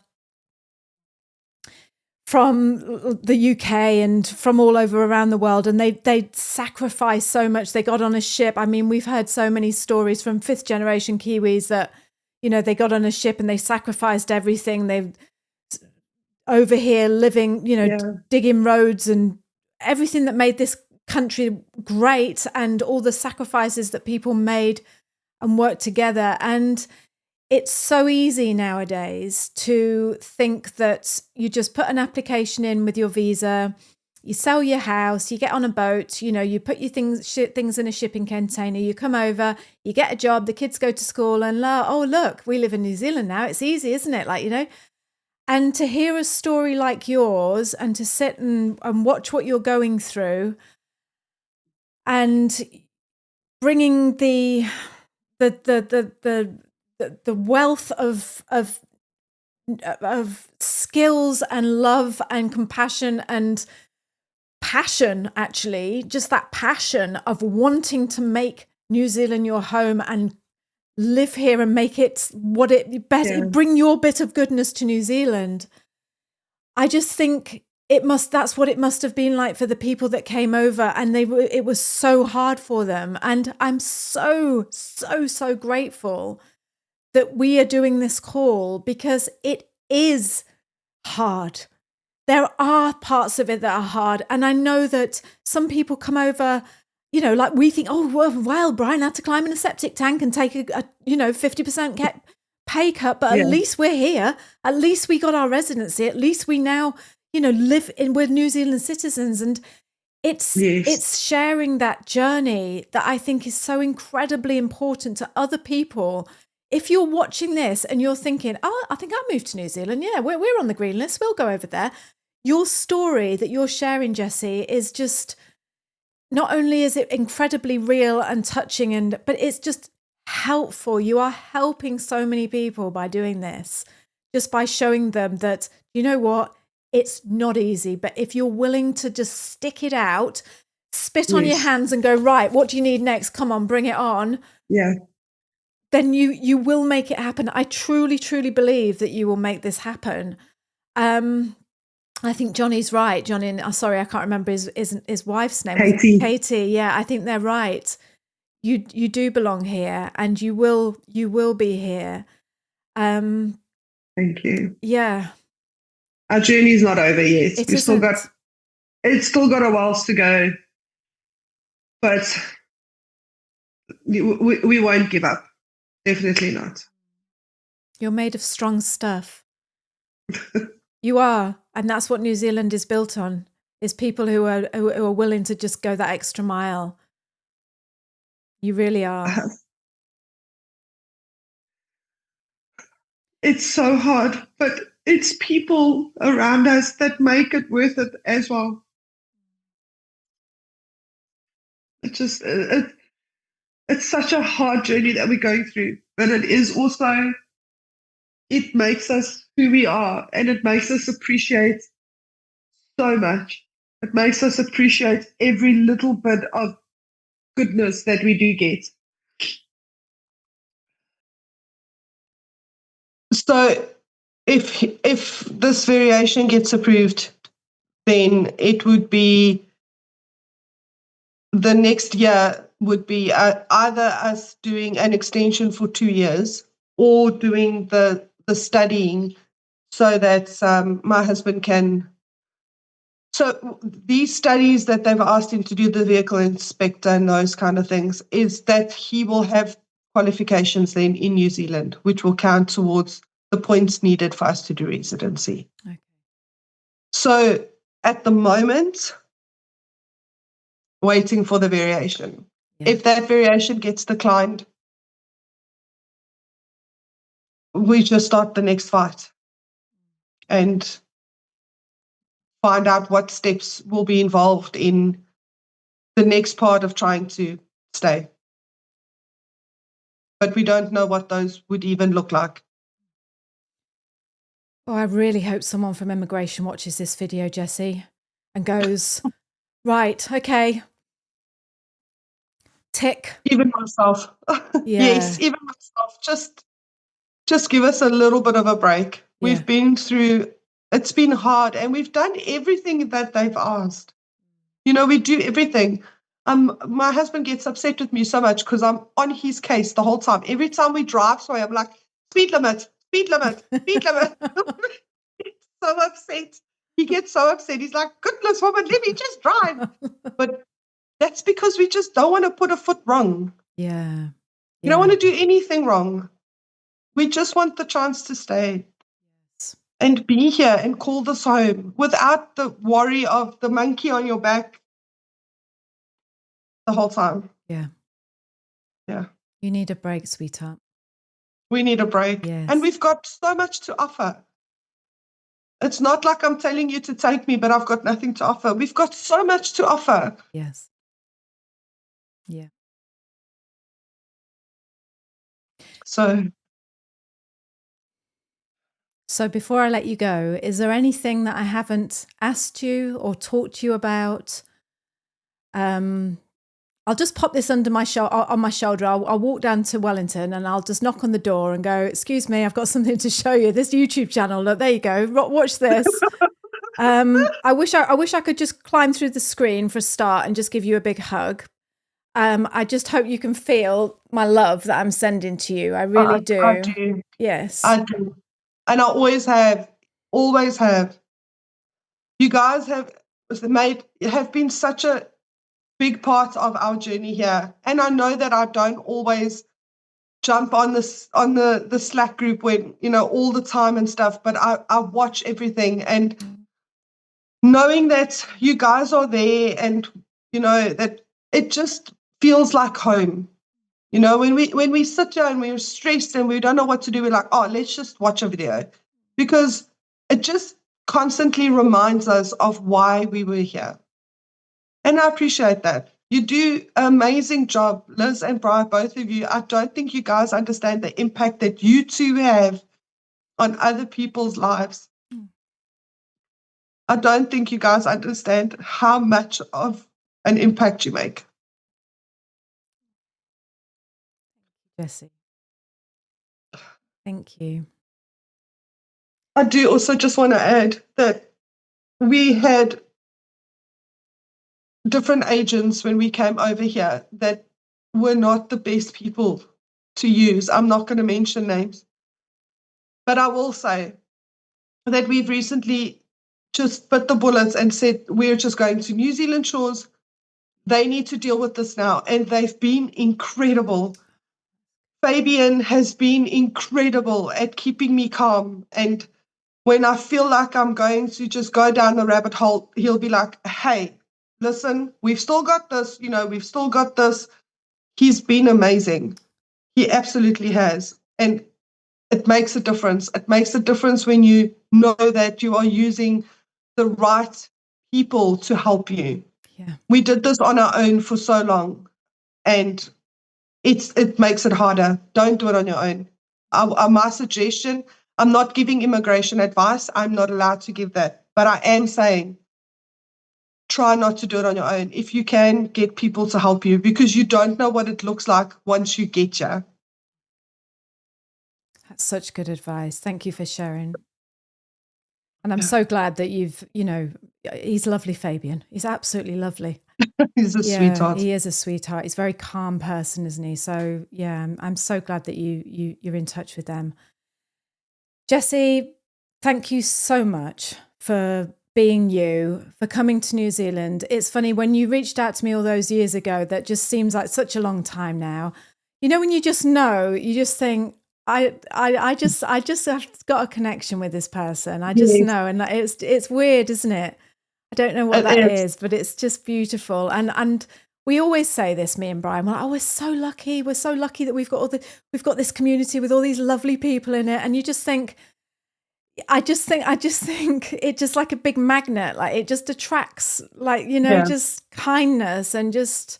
from the UK and from all over around the world, and they sacrificed so much. They got on a ship. I mean, we've heard so many stories from fifth generation Kiwis that, you know, they got on a ship and they sacrificed everything. They over here living, you know, digging roads and everything that made this country great, and all the sacrifices that people made and worked together. And it's so easy nowadays to think that you just put an application in with your visa, you sell your house, you get on a boat, you know, you put your things in a shipping container, you come over, you get a job, the kids go to school, and oh, look, we live in New Zealand now. It's easy, isn't it? Like, you know, and to hear a story like yours and to sit and watch what you're going through and bringing the wealth of skills and love and compassion and passion, actually, just that passion of wanting to make New Zealand your home and live here and make it what it better, bring your bit of goodness to New Zealand. I just think that's what it must have been like for the people that came over, and it was so hard for them. And I'm so grateful that we are doing this call, because it is hard. There are parts of it that are hard. And I know that some people come over, you know, like we think, oh, well, Brian had to climb in a septic tank and take a 50% pay cut, but at least we're here. At least we got our residency. At least we now, you know, we're New Zealand citizens. And it's sharing that journey that I think is so incredibly important to other people. If you're watching this and you're thinking, oh, I think I'll move to New Zealand. Yeah, we're on the green list. We'll go over there. Your story that you're sharing, Jessie, is just, not only is it incredibly real and touching, but it's just helpful. You are helping so many people by doing this, just by showing them that, you know what, it's not easy, but if you're willing to just stick it out, spit on your hands and go, right, what do you need next? Come on, bring it on. Yeah. Then you will make it happen. I truly, truly believe that you will make this happen. I think Johnny's right. Johnny, sorry, I can't remember his wife's name. Katie. Yeah, I think they're right. You do belong here, and you will be here. Thank you. Yeah. Our journey's not over yet. It We've still isn't. got it's still got a whiles to go, but we won't give up. Definitely not. You're made of strong stuff. You are, and that's what New Zealand is built on. Is people who are willing to just go that extra mile. You really are. It's so hard, but it's people around us that make it worth it as well. It's such a hard journey that we're going through, but it is also, it makes us who we are, and it makes us appreciate so much. It makes us appreciate every little bit of goodness that we do get. So if this variation gets approved, then it would be the next year would be either us doing an extension for 2 years or doing the studying so that my husband can. So these studies that they've asked him to do, the vehicle inspector and those kind of things, is that he will have qualifications then in New Zealand, which will count towards the points needed for us to do residency. Okay. So at the moment, waiting for the variation. Yeah. If that variation gets declined, we just start the next fight and find out what steps will be involved in the next part of trying to stay. But we don't know what those would even look like. Oh, I really hope someone from immigration watches this video, Jessie, and goes, right, okay. Tick. Even myself. Yeah. Yes, even myself. Just give us a little bit of a break. Yeah. We've been through, it's been hard, and we've done everything that they've asked. You know, we do everything. My husband gets upset with me so much because I'm on his case the whole time. Every time we drive, so I'm like, speed limit, speed limit, speed limit. He's so upset. He gets so upset. He's like, goodness woman, let me just drive. But that's because we just don't want to put a foot wrong. Yeah. You don't want to do anything wrong. We just want the chance to stay and be here and call this home without the worry of the monkey on your back the whole time. Yeah. Yeah. You need a break, sweetheart. We need a break. Yes. And we've got so much to offer. It's not like I'm telling you to take me, but I've got nothing to offer. We've got so much to offer. Yes. Yeah. So before I let you go, is there anything that I haven't asked you or talked to you about? I'll just pop this under my on my shoulder. I'll walk down to Wellington and I'll just knock on the door and go, excuse me, I've got something to show you. This YouTube channel, look, there you go. Watch this. I wish I could just climb through the screen for a start and just give you a big hug. I just hope you can feel my love that I'm sending to you. I really do. I do. Yes. I do. And I always have. You guys have been such a big part of our journey here. And I know that I don't always jump on the Slack group when, all the time and stuff, but I watch everything, and knowing that you guys are there and, that it just feels like home. When we sit here and we're stressed and we don't know what to do, we're like, oh, let's just watch a video, because it just constantly reminds us of why we were here. And I appreciate that. You do an amazing job, Liz and Brian, both of you. I don't think you guys understand the impact that you two have on other people's lives. I don't think you guys understand how much of an impact you make. Jessie. Thank you. I do also just want to add that we had different agents when we came over here that were not the best people to use. I'm not going to mention names. But I will say that we've recently just bit the bullets and said, we're just going to New Zealand shores. They need to deal with this now. And they've been incredible. Fabian has been incredible at keeping me calm. And when I feel like I'm going to just go down the rabbit hole, he'll be like, hey, listen, we've still got this, we've still got this. He's been amazing. He absolutely has. And it makes a difference. It makes a difference when you know that you are using the right people to help you. Yeah. We did this on our own for so long, and it makes it harder. Don't do it on your own. My suggestion, I'm not giving immigration advice. I'm not allowed to give that. But I am saying, try not to do it on your own. If you can, get people to help you, because you don't know what it looks like once you get here. That's such good advice. Thank you for sharing. And I'm so glad that he's lovely, Fabian. He's absolutely lovely. He's a sweetheart. He is a sweetheart. He's a very calm person, isn't he? So yeah, I'm so glad that you're in touch with them. Jessie, thank you so much for being you, for coming to New Zealand. It's funny, when you reached out to me all those years ago, that just seems like such a long time now. When you just know, you just think, I just have got a connection with this person. I just know, and it's weird, isn't it? I don't know what that is, but it's just beautiful. And we always say this, me and Brian. We're so lucky. We're so lucky that we've got this community with all these lovely people in it. And you just think, I just think it just like a big magnet. Like it just attracts, just kindness and just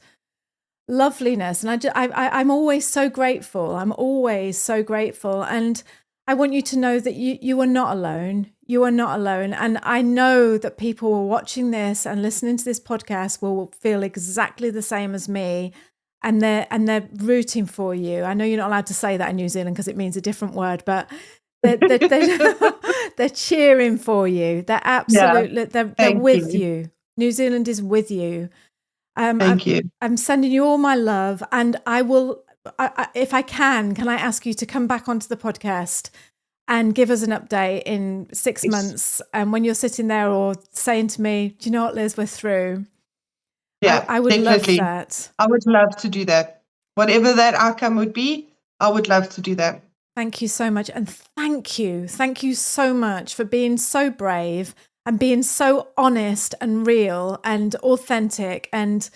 loveliness. And I'm always so grateful. I'm always so grateful. And I want you to know that you are not alone. You are not alone. And I know that people who are watching this and listening to this podcast will feel exactly the same as me. And they're rooting for you. I know you're not allowed to say that in New Zealand because it means a different word, but they're cheering for you. They're absolutely, they're with you. New Zealand is with you. Thank you. I'm sending you all my love, and I will, if I can I ask you to come back onto the podcast and give us an update in 6 months, and when you're sitting there or saying to me, do you know what, Liz, we're through. Yeah, I would definitely love that. I would love to do that. Whatever that outcome would be, I would love to do that. Thank you so much. And thank you so much for being so brave and being so honest and real and authentic and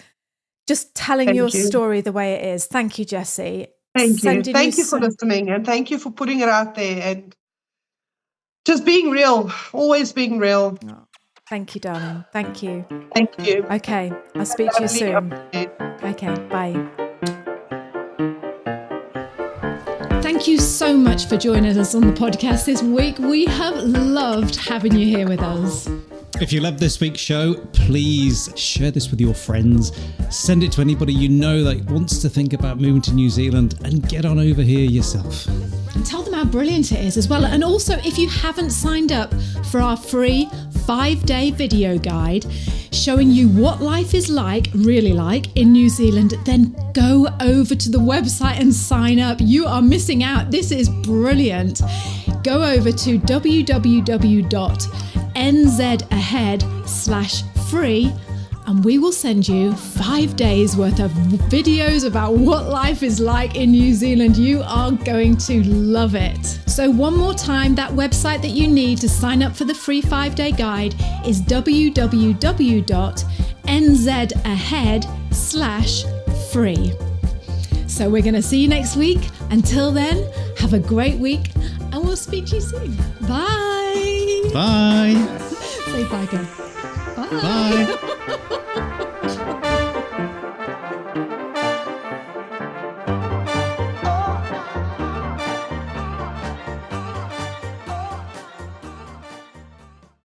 just telling your story the way it is. Thank you, Jessie. Thank you. Thank you for listening, and thank you for putting it out there and just being real, always being real. Oh, thank you, darling. Thank you. Thank you. Okay. I'll speak to you soon. Okay. Bye. Thank you so much for joining us on the podcast this week. We have loved having you here with us. If you love this week's show, please share this with your friends. Send it to anybody you know that wants to think about moving to New Zealand, and get on over here yourself. And tell them how brilliant it is as well. And also, if you haven't signed up for our free 5-day video guide showing you what life is really like in New Zealand, then go over to the website and sign up. You are missing out. This is brilliant. Go over to www.nzahead.com/free and we will send you 5 days worth of videos about what life is like in New Zealand. You are going to love it. So one more time, that website that you need to sign up for the free 5-day guide is www.nzahead.com/free. So we're going to see you next week. Until then, have a great week and we'll speak to you soon. Bye. Bye. Say bye, girl. Bye. Bye.